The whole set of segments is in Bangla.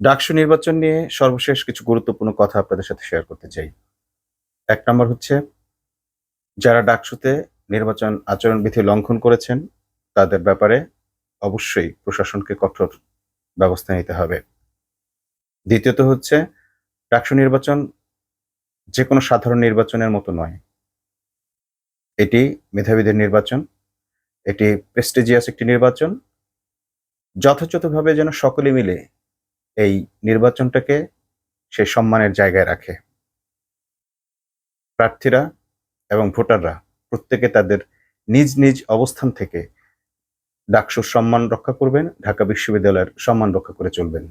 ডাকসু নির্বাচন নিয়ে সর্বশেষ কিছু গুরুত্বপূর্ণ কথা আপনাদের সাথে শেয়ার করতে চাই। ১ নাম্বার হচ্ছে যারা ডাকসুতে নির্বাচন আচরণবিধি লঙ্ঘন করেছেন, তাদের ব্যাপারে অবশ্যই প্রশাসনকে কঠোর ব্যবস্থা নিতে হবে। দ্বিতীয়ত হচ্ছে ডাকসু নির্বাচন যেকোনো সাধারণ নির্বাচনের মতো নয়। এটি মেধাবীদের নির্বাচন, এটি প্রেস্টিজিয়াস একটি নির্বাচন। যথাযথভাবে যেন সকলে মিলে এই নির্বাচনটাকে সে সম্মানের জায়গায় রাখে। প্রার্থীরা এবং ভোটাররা প্রত্যেকে তাদের নিজ নিজ অবস্থান থেকে ডাকসুর সম্মান রক্ষা করবেন, ঢাকা বিশ্ববিদ্যালয়ের সম্মান রক্ষা করে চলবেন।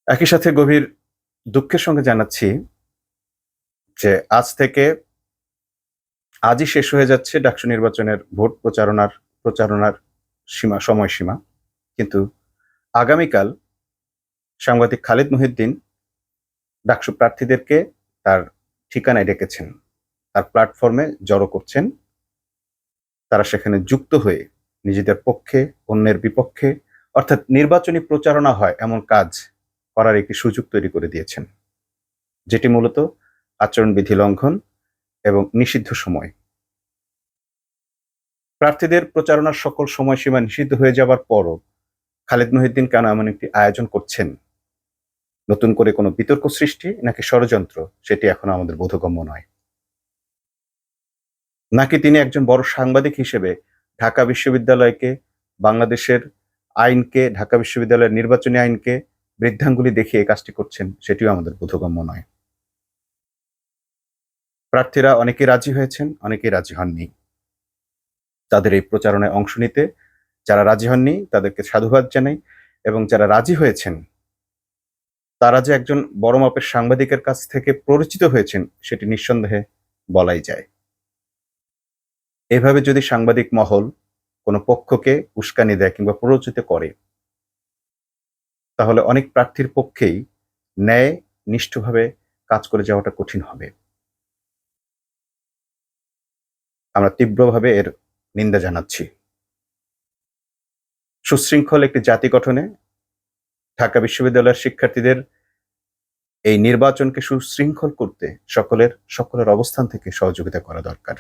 একই সাথে গভীর দুঃখের সঙ্গে জানাচ্ছি যে আজই শেষ হয়ে যাচ্ছে ডাকসু নির্বাচনের ভোট প্রচারণার সময়সীমা। কিন্তু আগামীকাল সাংবাদিক খালিদ মহিউদ্দিন ডাকসু প্রার্থীদেরকে তার ঠিকানায় ডেকেছেন। তার প্ল্যাটফর্মে জড়ো করছেন। তারা সেখানে যুক্ত হয়ে নিজেদের পক্ষে, অন্যের বিপক্ষে অর্থাৎ নির্বাচনী প্রচারণা হয় এমন কাজ করার একটি সুযোগ তৈরি করে দিয়েছেন। যেটি মূলত আচরণবিধি লঙ্ঘন এবং নিষিদ্ধ সময়। প্রার্থীদের প্রচারণার সকল সময়সীমা নিষিদ্ধ হয়ে যাবার পরও খালিদ মহিউদ্দিন কেন এমন একটি আয়োজন করছেন? নতুন করে কোনো বিতর্ক সৃষ্টি নাকি ষড়যন্ত্র, সেটি এখনো আমাদের বোধগম্য নয়। নাকি তিনি একজন বড় সাংবাদিক হিসেবে ঢাকা বিশ্ববিদ্যালয়কে, বাংলাদেশের আইনকে, ঢাকা বিশ্ববিদ্যালয়ের নির্বাচনী আইনকে বৃদ্ধাঙ্গুলি দেখিয়ে এই কাজটি করছেন, সেটিও আমাদের বোধগম্য নয়। প্রার্থীরা অনেকেই রাজি হয়েছেন, অনেকেই রাজি হননি তাদের এই প্রচারণায় অংশ নিতে। যারা রাজি হননি তাদেরকে সাধুবাদ জানাই, এবং যারা রাজি হয়েছেন তারা যে একজন বড় মাপের সাংবাদিকের কাছ থেকে পরিচিত হয়েছেন সেটি নিঃসন্দেহে বলাই যায়। এভাবে যদি সাংবাদিক মহল কোনো পক্ষকে উস্কানি দেয় কিংবা প্ররোচিত করে, তাহলে অনেক প্রার্থীর পক্ষেই ন্যায় নিষ্ঠভাবে কাজ করে যাওয়াটা কঠিন হবে। আমরা তীব্রভাবে এর নিন্দা জানাচ্ছি। সুশৃঙ্খল একটি জাতি গঠনে ঢাকা বিশ্ববিদ্যালয়ের শিক্ষার্থীদের এই নির্বাচনকে সুশৃঙ্খল করতে সকলের অবস্থান থেকে সহযোগিতা করা দরকার।